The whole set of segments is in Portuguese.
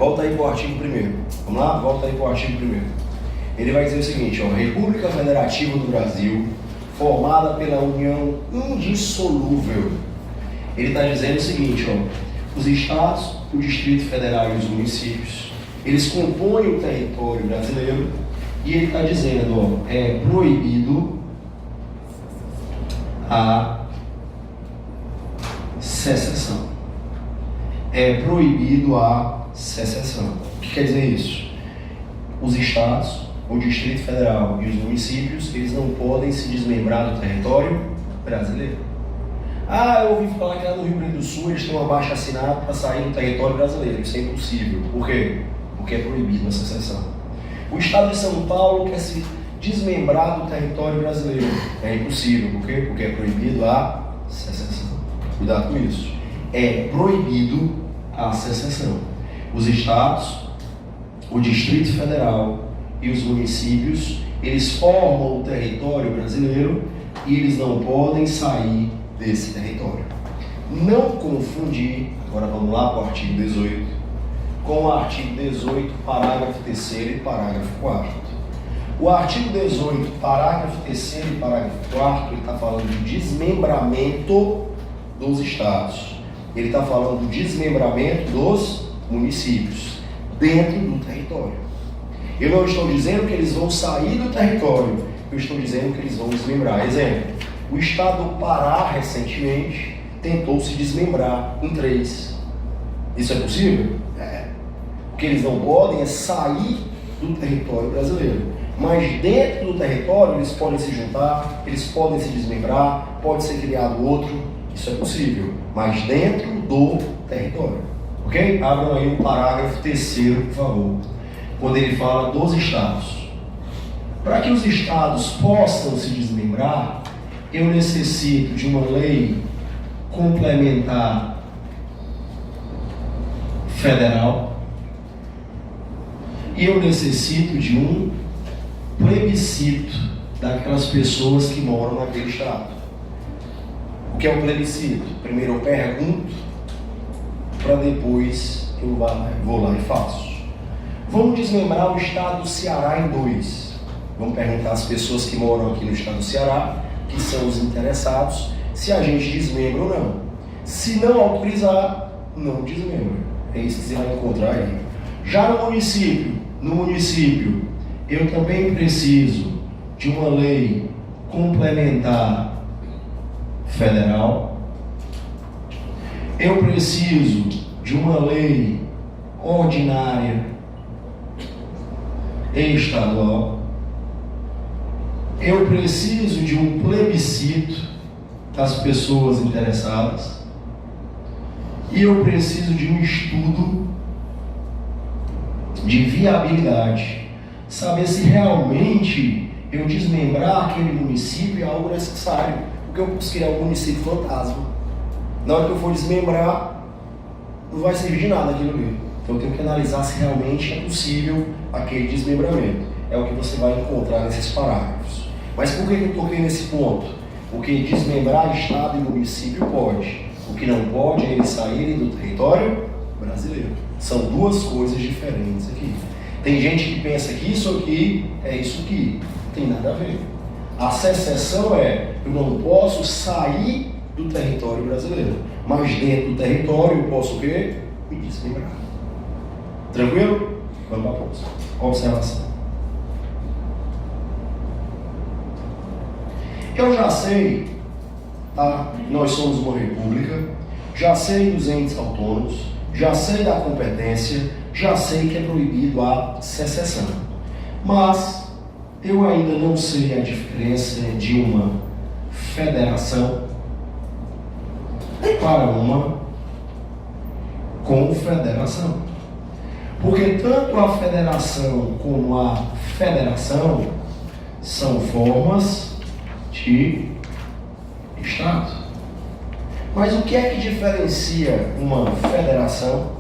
Volta aí para o artigo 1º. Vamos lá? Volta aí para o artigo 1º. Ele vai dizer o seguinte, ó, República Federativa do Brasil, formada pela união indissolúvel. Ele está dizendo o seguinte, ó, os estados, o Distrito Federal e os municípios, eles compõem o território brasileiro e ele está dizendo, ó, é proibido a secessão. É proibido a secessão. O que quer dizer isso? Os estados, o Distrito Federal e os municípios, eles não podem se desmembrar do território brasileiro. Ah, eu ouvi falar que lá no Rio Grande do Sul eles têm um abaixo-assinado para sair do território brasileiro. Isso é impossível. Por quê? Porque é proibido a secessão. O estado de São Paulo quer se desmembrar do território brasileiro. É impossível. Por quê? Porque é proibido a secessão. Cuidado com isso. É proibido a secessão. Os estados, o Distrito Federal e os municípios, eles formam o território brasileiro e eles não podem sair desse território. Não confundir, agora vamos lá para o artigo 18, com o artigo 18, parágrafo 3º e parágrafo 4º. O artigo 18, parágrafo 3º e parágrafo 4º, ele está falando de desmembramento dos estados. Ele está falando do desmembramento dos municípios dentro do território. Eu não estou dizendo que eles vão sair do território, eu estou dizendo que eles vão desmembrar. Exemplo, o estado do Pará, recentemente, tentou se desmembrar em 3. Isso é possível? É. O que eles não podem é sair do território brasileiro. Mas dentro do território, eles podem se juntar, eles podem se desmembrar, pode ser criado outro, isso é possível. Mas dentro do território. Ok? Abram aí o parágrafo 3º, por favor. Quando ele fala dos estados. Para que os estados possam se desmembrar, eu necessito de uma lei complementar federal e eu necessito de um plebiscito daquelas pessoas que moram naquele estado. O que é um plebiscito? Primeiro eu pergunto, para depois eu vou lá e faço. Vamos desmembrar o estado do Ceará em 2. Vamos perguntar às pessoas que moram aqui no estado do Ceará, que são os interessados, se a gente desmembra ou não. Se não autorizar, não desmembra. É isso que você vai encontrar aí. Já no município, eu também preciso de uma lei complementar federal. Eu preciso de uma lei ordinária estadual. Eu preciso de um plebiscito das pessoas interessadas e eu preciso de um estudo de viabilidade, saber se realmente eu desmembrar aquele município é algo necessário, porque eu posso criar um município fantasma. Na hora que eu for desmembrar, não vai servir de nada aquilo ali. Então eu tenho que analisar se realmente é possível aquele desmembramento. É o que você vai encontrar nesses parágrafos. Mas por que eu toquei nesse ponto? Porque desmembrar estado e município pode. O que não pode é eles saírem do território brasileiro. São duas coisas diferentes aqui. Tem gente que pensa que isso aqui é isso aqui. Não tem nada a ver. A secessão é, eu não posso sair do território brasileiro. Mas dentro do território eu posso o quê? Me desmembrar. Tranquilo? Vamos para a próxima. Observação. Eu já sei, tá? Nós somos uma república, já sei dos entes autônomos, já sei da competência, já sei que é proibido a secessão. Mas eu ainda não sei a diferença de uma federação para uma confederação. Porque tanto a federação como a federação são formas de Estado. Mas o que é que diferencia uma federação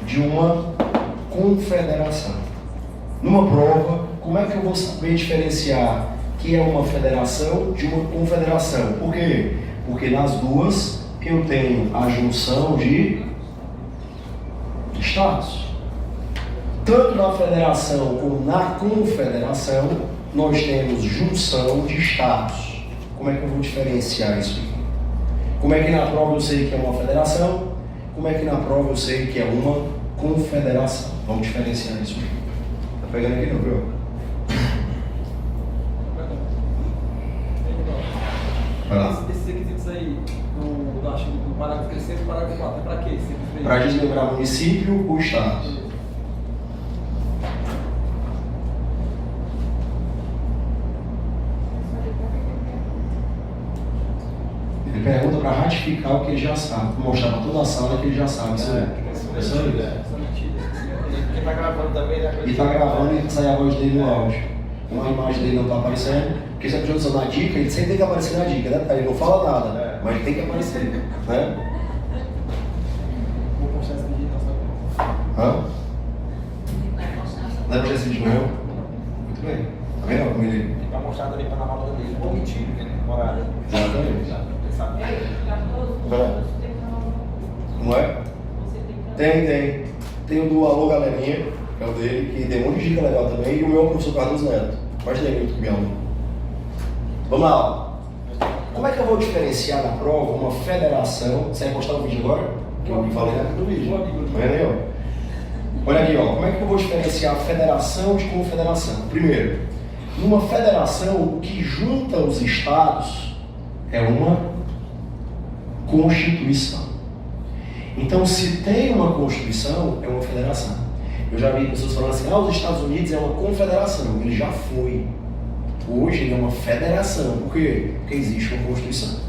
de uma confederação? Numa prova, como é que eu vou saber diferenciar que é uma federação de uma confederação? Por quê? Porque nas duas eu tenho a junção de estados. Tanto na federação como na confederação, nós temos junção de estados. Como é que eu vou diferenciar isso aqui? Como é que na prova eu sei que é uma federação? Como é que na prova eu sei que é uma confederação? Vamos diferenciar isso aqui. Tá pegando aqui não, viu? Vai lá. Esses requisitos aí, do parágrafo 3 e parágrafo 4, é para quê? Para desmembrar município ou estado. Ele pergunta para ratificar o que ele já sabe, para mostrar para toda a sala que ele já sabe. Isso aí. Quem está gravando também, né? E está gravando e sai a voz dele no áudio. Como a imagem dele não está aparecendo, porque se a pessoa na dica, ele sempre tem que aparecer na dica, né? Ele não fala nada, mas ele tem que aparecer, né? Vou postar essa digitação. Hã? Não é para esse vídeo, não? Muito bem. Tá vendo como ele... Para mostrar também para na aula dele. Vou mentir, né? Horário. Exatamente. Não é? Tem o do Alô Galerinha, que é o dele, que tem um monte de dica legal também, e o meu é o professor Carlos Neto. Mas tem muito meu aluno. Vamos lá. Como é que eu vou diferenciar na prova uma federação? Você vai postar o vídeo agora? Que eu falei no vídeo. Tá vendo aí, ó? Olha aqui, ó. Como é que eu vou diferenciar federação de confederação? Primeiro, numa federação, o que junta os estados é uma Constituição. Então, se tem uma Constituição, é uma federação. Eu já vi pessoas falando assim, os Estados Unidos é uma confederação. Ele já foi. Hoje ele é uma federação. Por quê? Porque existe uma Constituição.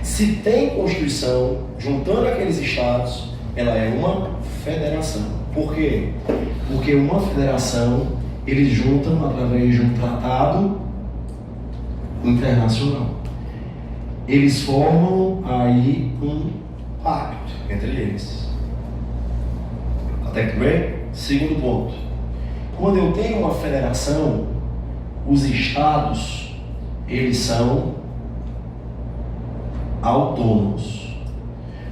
Se tem Constituição, juntando aqueles estados, ela é uma federação. Por quê? Porque uma federação, eles juntam através de um tratado internacional. Eles formam aí um pacto entre eles. Até que bem? Segundo ponto. Quando eu tenho uma federação, os estados, eles são autônomos.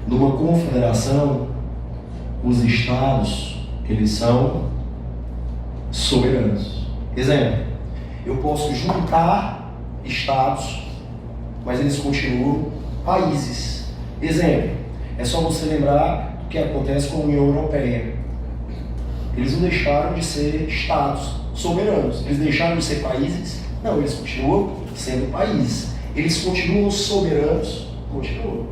Numa confederação, os estados, eles são soberanos. Exemplo, eu posso juntar estados, mas eles continuam países. Exemplo, é só você lembrar do que acontece com a União Europeia. Eles não deixaram de ser estados soberanos. Eles deixaram de ser países? Não, eles continuam sendo países. Eles continuam soberanos? Continuam.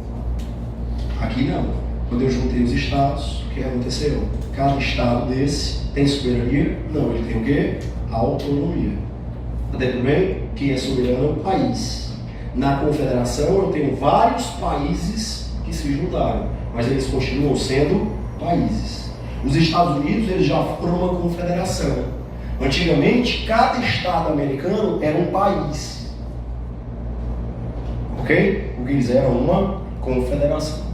Aqui não. Quando eu juntei os estados, o que aconteceu? Cada estado desse tem soberania? Não, ele tem o quê? Autonomia. Até bem? Quem é soberano é o país. Na confederação eu tenho vários países que se juntaram, mas eles continuam sendo países. Os Estados Unidos, eles já foram uma confederação. Antigamente, cada estado americano era um país. Ok? O que eles eram uma confederação.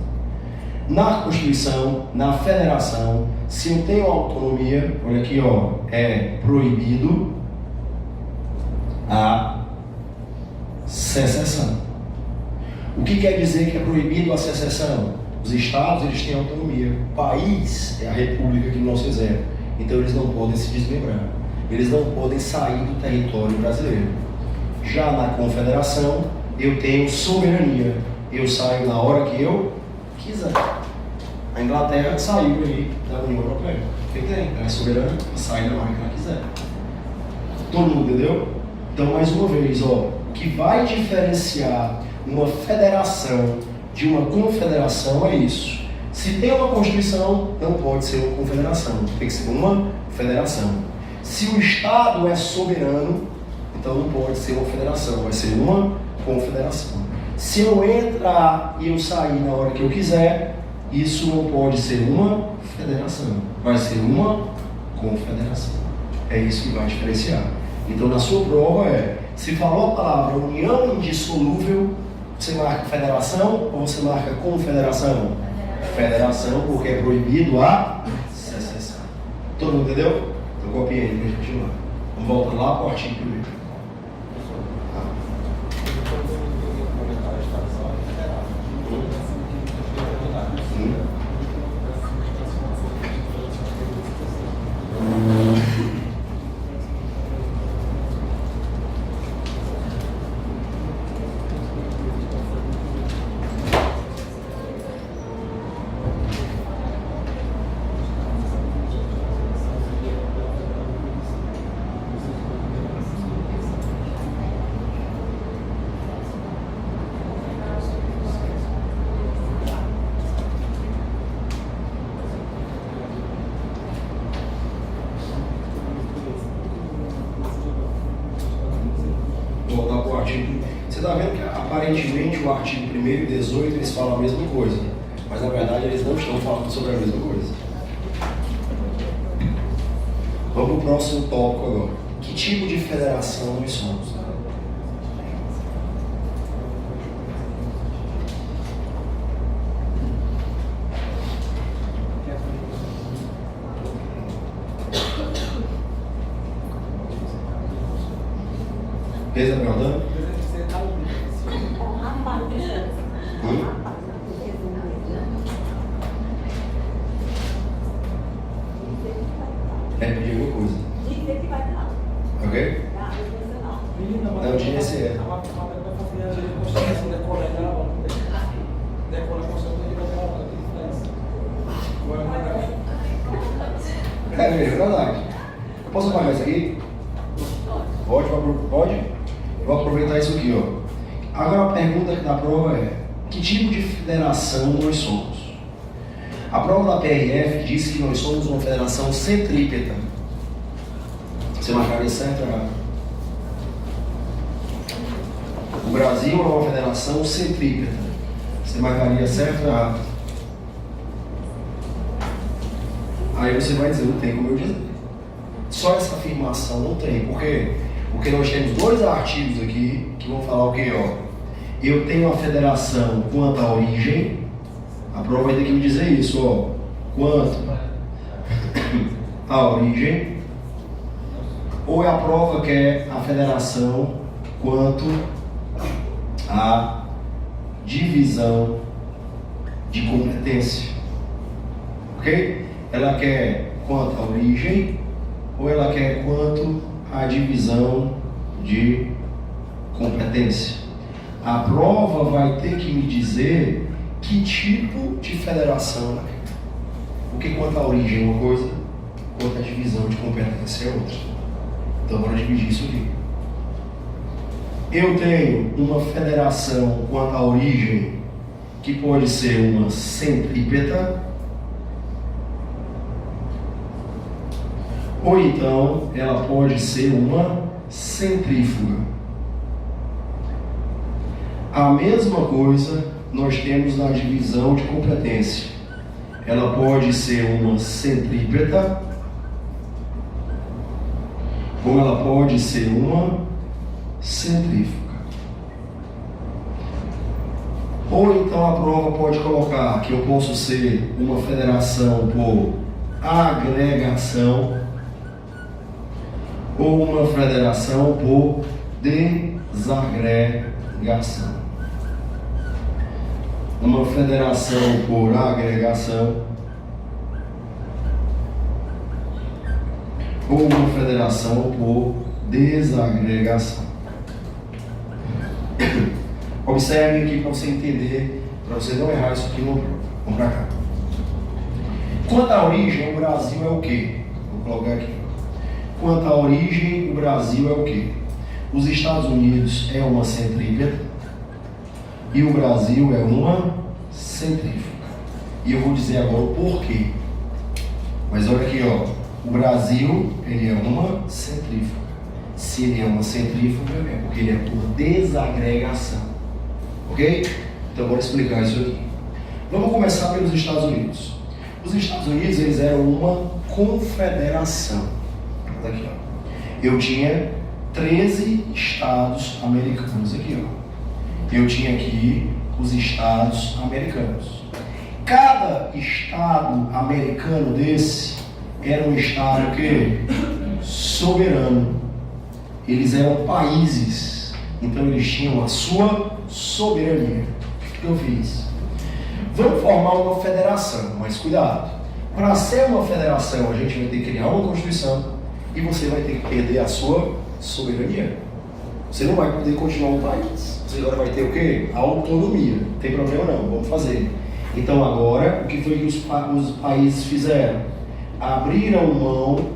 Na Constituição, na federação, se eu tenho autonomia, olha aqui, ó, é proibido a secessão. O que quer dizer que é proibido a secessão? Os estados, eles têm autonomia. O país é a república que nós fizemos. Então eles não podem se desmembrar. Eles não podem sair do território brasileiro. Já na confederação, eu tenho soberania. Eu saio na hora que eu quiser. A Inglaterra saiu aí da União Europeia. O que tem? Ela é soberana, ela sai na hora que ela quiser. Todo mundo entendeu? Então, mais uma vez, ó, o que vai diferenciar uma federação de uma confederação é isso. Se tem uma Constituição, não pode ser uma confederação, tem que ser uma federação. Se o Estado é soberano, então não pode ser uma federação, vai ser uma confederação. Se eu entrar e eu sair na hora que eu quiser, isso não pode ser uma federação, vai ser uma confederação. É isso que vai diferenciar. Então, na sua prova se falou a palavra união indissolúvel, você marca federação ou você marca confederação? Federação, porque é proibido a secessão. Todo mundo entendeu? Eu copiei para a gente continuar. Vamos voltar lá para o artigo primeiro. está vendo que aparentemente o artigo 1º e 18 eles falam a mesma coisa, mas na verdade eles não estão falando sobre a mesma coisa. Vamos para o próximo tópico agora. Que tipo de federação nós somos? Beleza, perguntando? Quer pedir alguma coisa? Ok? Não, de DCE. É verdade. Eu posso apagar isso aqui? Pode? Vou aproveitar isso aqui, ó. Agora a pergunta da prova é: que tipo de federação nós somos? A prova da PRF diz que nós somos uma federação centrípeta. Você marcaria certo ou errado? O Brasil é uma federação centrípeta. Você marcaria certo ou errado? Aí você vai dizer, não tem como eu dizer. Só essa afirmação não tem. Por quê? Porque nós temos dois artigos aqui que vão falar o quê? Ó, eu tenho a federação quanto à origem. A prova vai ter que me dizer isso, ó. Quanto à origem. Ou é a prova que é a federação quanto à divisão de competência. Ok? Ela quer quanto à origem ou ela quer quanto à divisão de competência. A prova vai ter que me dizer que tipo de federação ela quer. Porque quanto à origem é uma coisa, quanto à divisão de competência é outra. Então bora dividir isso aqui. Eu tenho uma federação quanto à origem que pode ser uma centrípeta, ou então ela pode ser uma centrífuga. A mesma coisa nós temos na divisão de competência. Ela pode ser uma centrípeta, ou ela pode ser uma centrífuga. Ou então a prova pode colocar que eu posso ser uma federação por agregação ou uma federação por desagregação. Uma federação por agregação ou uma federação por desagregação. Observe aqui para você entender, para você não errar isso aqui no prova. Vamos para cá. Quanto à origem, o Brasil é o quê? Vou colocar aqui. Quanto à origem, o Brasil é o quê? Os Estados Unidos é uma centrípeta e o Brasil é uma centrífuga. E eu vou dizer agora o porquê. Mas olha aqui, ó. O Brasil, ele é uma centrífuga. Se ele é uma centrífuga, é porque ele é por desagregação. Ok? Então, bora explicar isso aqui. Vamos começar pelos Estados Unidos. Os Estados Unidos, eles eram uma confederação. Aqui, ó. Eu tinha 13 estados americanos aqui, ó. Eu tinha aqui os estados americanos. Cada estado americano desse era um estado que soberano. Eles eram países, então eles tinham a sua soberania. O que eu fiz? Vamos formar uma federação, mas cuidado. Para ser uma federação, a gente vai ter que criar uma constituição e você vai ter que perder a sua soberania. Você não vai poder continuar um país. Você agora vai ter o quê? A autonomia. Não tem problema não, vamos fazer. Então agora, o que foi que os países fizeram? Abriram mão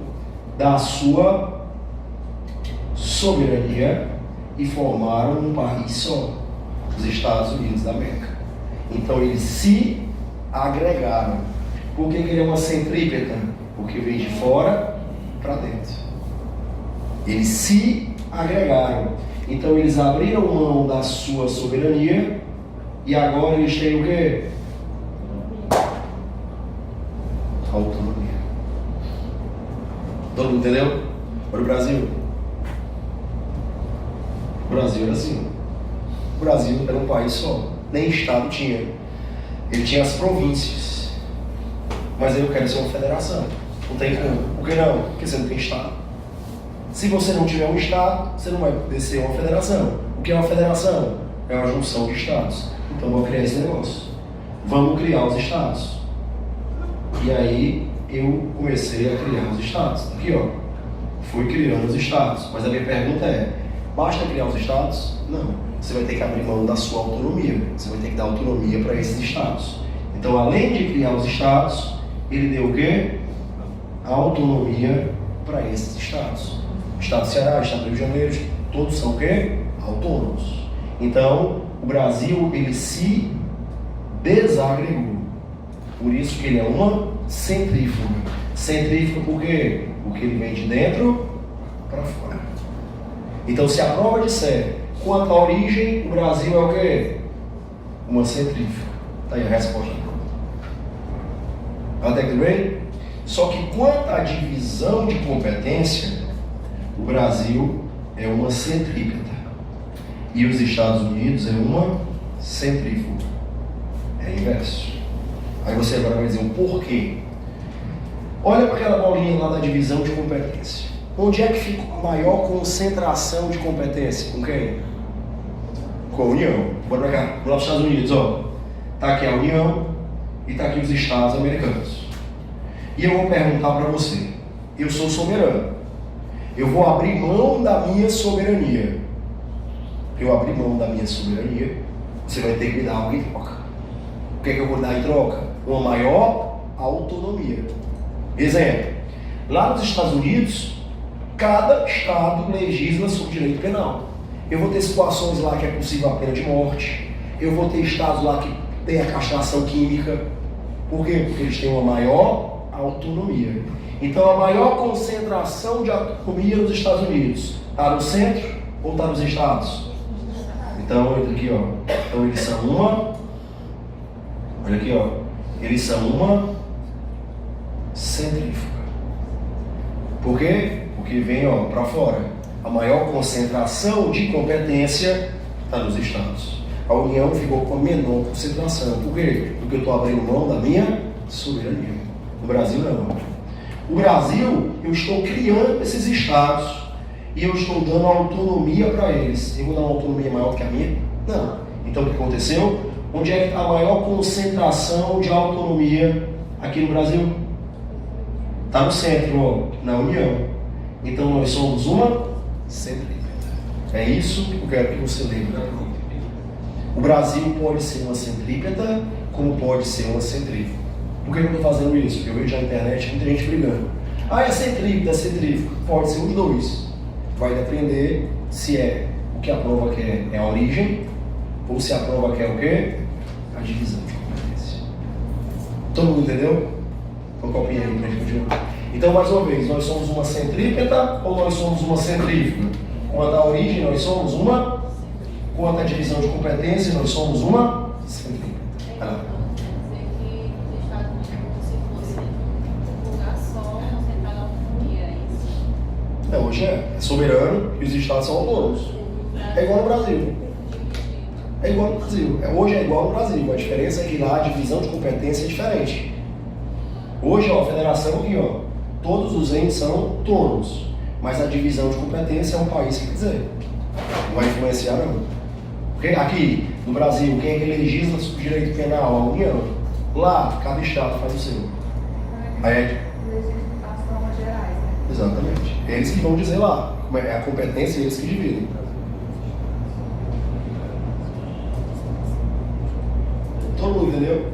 da sua soberania e formaram um país só, os Estados Unidos da América. Então eles se agregaram. Por que ele é uma centrípeta? Porque vem de fora para dentro. Eles se agregaram. Então eles abriram mão da sua soberania e agora eles têm o quê? Autonomia. Todo mundo entendeu? Olha o Brasil. O Brasil era assim. O Brasil era um país só. Nem Estado tinha. Ele tinha as províncias. Mas eu quero ser uma federação. Não tem como. Por que não? Porque você não tem Estado. Se você não tiver um Estado, você não vai poder ser uma federação. O que é uma federação? É uma junção de Estados. Então vou criar esse negócio. Vamos criar os Estados. E aí eu comecei a criar os Estados. Aqui, ó. Fui criando os Estados. Mas a minha pergunta é, basta criar os Estados? Não. Você vai ter que abrir mão da sua autonomia. Você vai ter que dar autonomia para esses Estados. Então, além de criar os Estados, ele deu o quê? A autonomia para esses Estados. Estado do Ceará, Estado do Rio de Janeiro, todos são o quê? Autônomos. Então, o Brasil, ele se desagregou. Por isso que ele é uma centrífuga. Centrífuga por quê? Porque ele vem de dentro para fora. Então, se a prova disser quanto à origem, o Brasil é o quê? Uma centrífuga. Está aí a resposta. Até que bem? Só que quanto à divisão de competência, o Brasil é uma centrípeta. E os Estados Unidos é uma centrífuga. É inverso. Aí você agora vai dizer o porquê. Olha para aquela bolinha lá da divisão de competência. Onde é que fica a maior concentração de competência? Com quem? Com a União. Bora pra cá. Vamos lá para os Estados Unidos, ó. Tá aqui a União e tá aqui os Estados americanos. E eu vou perguntar para você. Eu sou soberano. Eu vou abrir mão da minha soberania. Eu abrir mão da minha soberania, você vai ter que me dar algo em troca. O que é que eu vou dar em troca? Uma maior autonomia. Exemplo. Lá nos Estados Unidos, cada estado legisla sobre direito penal. Eu vou ter situações lá que é possível a pena de morte. Eu vou ter estados lá que tem a castração química. Por quê? Porque eles têm uma maior autonomia. Então a maior concentração de autonomia nos Estados Unidos está no centro ou está nos estados? Então entra aqui, ó. Então eles são uma. Olha aqui, ó. Eles são uma centrífuga. Por quê? Porque vem, ó, para fora. A maior concentração de competência está nos estados. A União ficou com a menor concentração. Por quê? Porque eu estou abrindo mão da minha soberania. No Brasil, não. O Brasil, eu estou criando esses estados e eu estou dando autonomia para eles. Eu vou dar uma autonomia maior que a minha? Não. Então, o que aconteceu? Onde é que está a maior concentração de autonomia aqui no Brasil? Está no centro, ó, na União. Então, nós somos uma centrípeta. É isso que eu quero que você lembre. O Brasil pode ser uma centrípeta, como pode ser uma centrífuga. Por que eu estou fazendo isso? Porque eu vejo na internet muita gente brigando. Ah, é centrípeta, é centrífuga. Pode ser os dois. Vai depender se é o que a prova quer é a origem, ou se a prova quer o quê? A divisão de competência. Todo mundo entendeu? Então, copinha aí pra gente continuar. Então, mais uma vez, nós somos uma centrípeta ou nós somos uma centrífuga? Quanto à origem, nós somos uma. Quanto à divisão de competência, nós somos uma centrípeta. Hoje é soberano e os estados são autônomos. É igual no Brasil. É igual no Brasil. Hoje é igual no Brasil. A diferença é que lá a divisão de competência é diferente. Hoje, ó, a federação aqui, ó, todos os entes são autônomos. Mas a divisão de competência é um país que quiser. Não vai influenciar, não. Porque aqui, no Brasil, quem é que legisla sobre direito penal? A União. Lá, cada estado faz o seu. Aí é... Exatamente. Eles que vão dizer lá. É a competência, eles que dividem. Todo mundo entendeu?